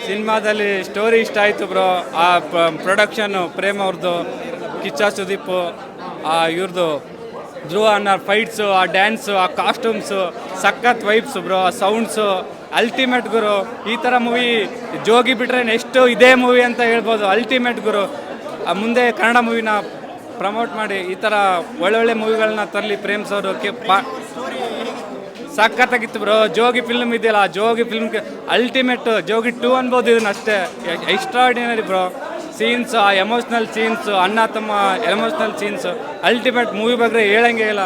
ಸಿನಿಮಾದಲ್ಲಿ ಸ್ಟೋರಿ ಇಷ್ಟ ಆಯಿತು ಬ್ರೋ. ಆ ಪ್ರೊಡಕ್ಷನ್ನು ಪ್ರೇಮ್ ಅವ್ರದ್ದು, ಕಿಚ್ಚ ಸುದೀಪ್, ಇವ್ರದ್ದು ಧ್ರುವ ಅನ್ನೋ ಫೈಟ್ಸು, ಆ ಡ್ಯಾನ್ಸು, ಆ ಕಾಸ್ಟ್ಯೂಮ್ಸು, ಸಖತ್ ವೈಬ್ಸು ಬ್ರೋ. ಆ ಸೌಂಡ್ಸು ಅಲ್ಟಿಮೇಟ್ ಗುರು. ಈ ಥರ ಮೂವಿ ಜೋಗಿ ಬಿಟ್ರೆ ನೆಕ್ಸ್ಟು ಇದೇ ಮೂವಿ ಅಂತ ಹೇಳ್ಬೋದು. ಅಲ್ಟಿಮೇಟ್ ಗುರು. ಮುಂದೆ ಕನ್ನಡ ಮೂವಿನ ಪ್ರಮೋಟ್ ಮಾಡಿ ಈ ಥರ ಒಳ್ಳೊಳ್ಳೆ ಮೂವಿಗಳನ್ನ ತರಲಿ ಪ್ರೇಮ್ಸ್ ಅವರು. ಸಖತ್ತಾಗಿತ್ತು ಬ್ರೋ. ಜೋಗಿ ಫಿಲ್ಮ್ ಇದೆಯಲ್ಲ, ಜೋಗಿ ಫಿಲ್ಮ್ಗೆ ಅಲ್ಟಿಮೇಟ್. ಜೋಗಿ 2 ಅನ್ಬೋದು ಇದನ್ನ ಅಷ್ಟೇ. Extraordinary bro. ಸೀನ್ಸ್, ಆ ಎಮೋಷ್ನಲ್ ಸೀನ್ಸ್, ಅಣ್ಣ ತಮ್ಮ ಎಮೋಷ್ನಲ್ ಸೀನ್ಸ್ ಅಲ್ಟಿಮೇಟ್. ಮೂವಿ ಬಗ್ಗೆ ಹೇಳಂಗೆ ಇಲ್ಲ.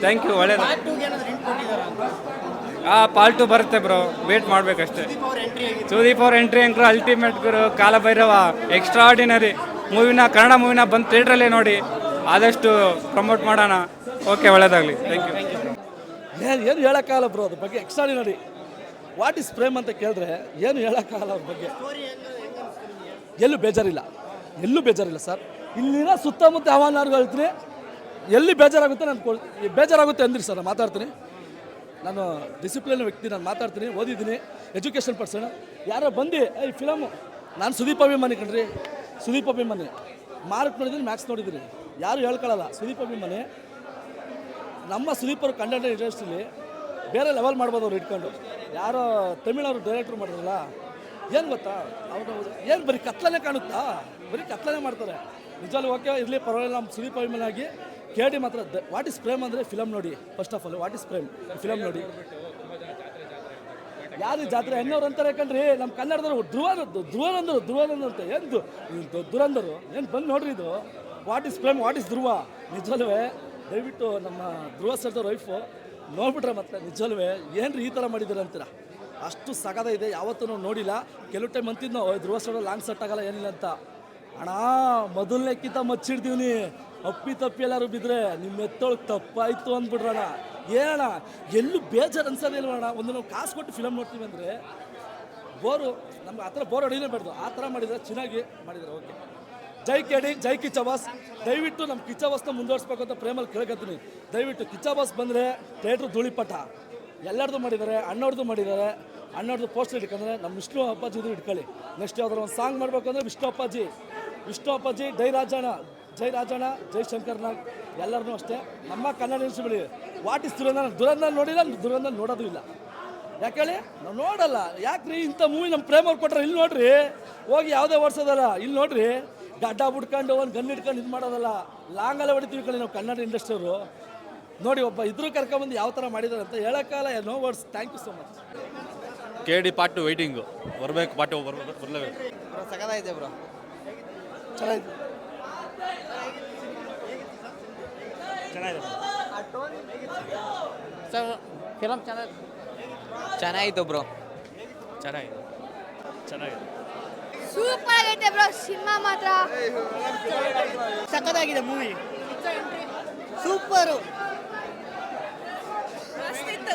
Thank you. ಒಳ್ಳೇದು. ಪಾರ್ಟ್ 2 ಬರುತ್ತೆ ಬ್ರೋ, ವೇಟ್ ಮಾಡಬೇಕಷ್ಟೇ. ಸುದೀಪ್ ಅವ್ರ ಎಂಟ್ರಿ ಅಂಕರು ಅಲ್ಟಿಮೇಟ್ ಗುರು. ಕಾಲಭೈರವ ಎಕ್ಸ್ಟ್ರಾರ್ಡಿನರಿ. ಮೂವಿನ ಕನ್ನಡ ಮೂವಿನ ಬಂದು ಥಿಯೇಟ್ರಲ್ಲೇ ನೋಡಿ, ಆದಷ್ಟು ಪ್ರಮೋಟ್ ಮಾಡೋಣ. ಓಕೆ, ಒಳ್ಳೇದಾಗಲಿ. Thank you. ಏನು ಹೇಳೋಕ್ಕಾಗಲ್ಲ ಬ್ರೋ ಅದ್ರ ಬಗ್ಗೆ. ಎಕ್ಸ್ಟ್ರಾರ್ಡಿನರಿ. ವಾಟ್ ಇಸ್ ಪ್ರೇಮ್ ಅಂತ ಕೇಳಿದ್ರೆ ಏನು ಹೇಳೋಕ್ಕಾಗಲ್ಲ ಅವ್ರ ಬಗ್ಗೆ. ಎಲ್ಲೂ ಬೇಜಾರಿಲ್ಲ ಸರ್. ಇಲ್ಲಿನ ಸುತ್ತಮುತ್ತ ಹವಾಮಾನಗಳು ಹೇಳ್ತೀನಿ. ಎಲ್ಲಿ ಬೇಜಾರಾಗುತ್ತೆ ಬೇಜಾರಾಗುತ್ತೆ ಅಂದಿರಿ ಸರ್. ನಾನು ಮಾತಾಡ್ತೀನಿ. ನಾನು ಡಿಸಿಪ್ಲಿನ್ ವ್ಯಕ್ತಿ. ನಾನು ಮಾತಾಡ್ತೀನಿ, ಓದಿದ್ದೀನಿ, ಎಜುಕೇಷನ್ ಪರ್ಸನ್. ಯಾರೋ ಬಂದು ಈ ಫಿಲಮು, ನಾನು ಸುದೀಪ್ ಅಭಿಮಾನಿ ಕಣ್ರಿ. ಸುದೀಪ್ ಅಭಿಮಾನಿ. ಮಾರ್ಕ್ ನೋಡಿದ್ದೀನಿ, ಮ್ಯಾಕ್ಸ್ ನೋಡಿದ್ದೀನಿ. ಯಾರು ಹೇಳ್ಕೊಳ್ಳಲ್ಲ. ಸುದೀಪ್ ಅಭಿಮಾನಿ. ನಮ್ಮ ಸುದೀಪ್ ಅವರು ಕಂಟೆಂಟ್ ಇಂಡಸ್ಟ್ರಿಲಿ ಬೇರೆ ಲೆವೆಲ್ ಮಾಡ್ಬೋದು ಅವ್ರು ಇಟ್ಕೊಂಡು. ಯಾರೋ ತಮಿಳವರು ಡೈರೆಕ್ಟ್ರು ಮಾಡಿದ್ರಲ್ಲ, ಏನು ಗೊತ್ತಾ, ಅವರು ಏನು ಬರೀ ಕತ್ಲನೇ ಕಾಣುತ್ತಾ, ಬರೀ ಕತ್ಲನೇ ಮಾಡ್ತಾರೆ. ನಿಜವಾಗ್ಲೂ ಓಕೆ ಇರಲಿ, ಪರವಾಗಿಲ್ಲ. ನಮ್ಮ ಸುದೀಪ್ ಅಭಿಮಾನಿಯಾಗಿ ಕೇಳಿ ಮಾತ್ರ ವಾಟ್ ಇಸ್ ಪ್ರೇಮ್ ಅಂದರೆ ಫಿಲಮ್ ನೋಡಿ. First of all what is Prem film ನೋಡಿ. ಯಾರು ಜಾತ್ರೆ ಹೆಣ್ಣವ್ರು ಅಂತಾರೆ ಕಣ್ರಿ. ನಮ್ಮ ಕನ್ನಡದವರು ಧ್ರುವನಂದರು ಅಂತ. ಏನು ದುರಂದರು ಏನು ಬಂದು ನೋಡ್ರಿ. ಇದು what is Prem, what is Dhruva. ನಿಜವಲ್ವೇ ದಯವಿಟ್ಟು ನಮ್ಮ ಧ್ರುವ ಸರ್ದವ್ರ ವೈಫು ನೋಡ್ಬಿಟ್ರೆ ಮತ್ತೆ ನಿಜವಲ್ವೇ ಏನ್ರಿ ಈ ಥರ ಮಾಡಿದ್ದಾರೆ ಅಂತೀರ. ಅಷ್ಟು ಸಗದ ಇದೆ. ಯಾವತ್ತೂ ನಾವು ನೋಡಿಲ್ಲ. ಕೆಲವು ಟೈಮ್ ಅಂತಿದ್ದು ನಾವು ಧ್ರುವ ಸರ್ ಲಾಂಗ್ ಸೆಟ್ ಆಗಲ್ಲ ಏನಿಲ್ಲ ಅಂತ. ಅಣ್ಣ ಮೊದಲನೇಕ್ಕಿಂತ ಮಚ್ಚಿಡ್ತೀವಿ. ಅಪ್ಪಿ ತಪ್ಪಿ ಎಲ್ಲರೂ ಬಿದ್ದರೆ ನಿಮ್ಮ ಎತ್ತೊಳಗೆ ತಪ್ಪಾಯಿತು ಅಂದ್ಬಿಡ್ರಣ. ಏನಣ್ಣ ಎಲ್ಲೂ ಬೇಜಾರು ಅನ್ಸೋದಿಲ್ವಣ್ಣ. ಒಂದು ನಾವು ಕಾಸು ಕೊಟ್ಟು ಫಿಲಮ್ ನೋಡ್ತೀವಿ ಅಂದರೆ ಬೋರು ನಮ್ಗೆ ಆ ಥರ ಬೋರ್ ಹೊಡಿಲೇಬಾರ್ದು. ಆ ಥರ ಮಾಡಿದರೆ ಚೆನ್ನಾಗಿ ಮಾಡಿದ್ದಾರೆ. ಓಕೆ, ಜೈ ಕೇಳಿ, ಜೈ ಕಿಚ್ಚ ಬಾಸ್. ದಯವಿಟ್ಟು ನಮ್ಮ ಕಿಚ್ಚ ಬಾಸ್ನ ಮುಂದುವರಿಸ್ಬೇಕು ಅಂತ ಪ್ರೇಮಲ್ಲಿ ಕೇಳ್ಕೊತೀನಿ. ದಯವಿಟ್ಟು ಕಿಚ್ಚ ಬಾಸ್ ಬಂದರೆ ಥಿಯೇಟ್ರ್ ಧೂಳಿಪಟ. ಎಲ್ಲರದು ಮಾಡಿದ್ದಾರೆ, ಅಣ್ಣವ್ರದ್ದು ಮಾಡಿದ್ದಾರೆ. ಅಣ್ಣವ್ರದ್ದು ಪೋಸ್ಟರ್ ಇಟ್ಕೊಂಡ್ರೆ ನಮ್ಮ ವಿಷ್ಣು ಅಪ್ಪಾಜಿದು ಇಟ್ಕೊಳ್ಳಿ. ನೆಕ್ಸ್ಟ್ ಯಾವ್ದಾದ್ರು ಒಂದು ಸಾಂಗ್ ಮಾಡಬೇಕು ಅಂದರೆ ವಿಷ್ಣು ಅಪ್ಪಾಜಿ, ಜೈ ರಾಜಣ್ಣ, ಜೈ ಶಂಕರ್ನಾಗ್ ಎಲ್ಲರನ್ನೂ ಅಷ್ಟೇ. ನಮ್ಮ Kannada industry what is Dhurandhar ನೋಡಿಲ್ಲ, ದುರಂಧರ್ ನೋಡೋದು ಇಲ್ಲ. ಯಾಕೆ ಹೇಳಿ, ನಾವು ನೋಡಲ್ಲ. ಯಾಕ್ರಿ ಇಂಥ ಮೂವಿ ನಮ್ಮ ಪ್ರೇಮವ್ರು ಕೊಟ್ಟರೆ ಇಲ್ಲಿ ನೋಡ್ರಿ. ಹೋಗಿ ಯಾವುದೇ ಓಡಿಸೋದಲ್ಲ, ಇಲ್ಲಿ ನೋಡ್ರಿ. ಗಡ್ಡ ಬಿಡ್ಕೊಂಡು ಒಂದು ಗನ್ ಇಟ್ಕೊಂಡು ಇದು ಮಾಡೋದಲ್ಲ. ಲಾಂಗಲ್ಲೇ ಹೊಡಿತೀವಿ ಕಡೆ ನಾವು ಕನ್ನಡ ಇಂಡಸ್ಟ್ರಿಯವರು. ನೋಡಿ, ಒಬ್ಬ ಇದ್ರೂ ಕರ್ಕೊಂಬಂದು ಯಾವ ಥರ ಮಾಡಿದ್ದಾರೆ ಅಂತ ಹೇಳೋಕ್ಕಲ್ಲ. No words. Thank you so much. KD part 2 waiting ಬರಬೇಕು. ಪಾರ್ಟ್ 2 ಬರಲೇಬೇಕು. ಸಗದಾಗಿದೆ ಬ್ರೋ. ಚೆನ್ನಾಗಿದೆ. ಸರ್ ಫಿಲಮ್ ಚೆನ್ನಾಗಿತ್ತು ಬ್ರೋ. ಚೆನ್ನಾಗಿದೆ. ಸೂಪರ್ ಆಗೈತೆ ಬ್ರೋ. ಸಿನಿಮಾ ಮಾತ್ರ ಸಖತ್ತಾಗಿದೆ ಮೂವಿ. ಸೂಪರು. ಮಸ್ತ್ ಇತ್ತು.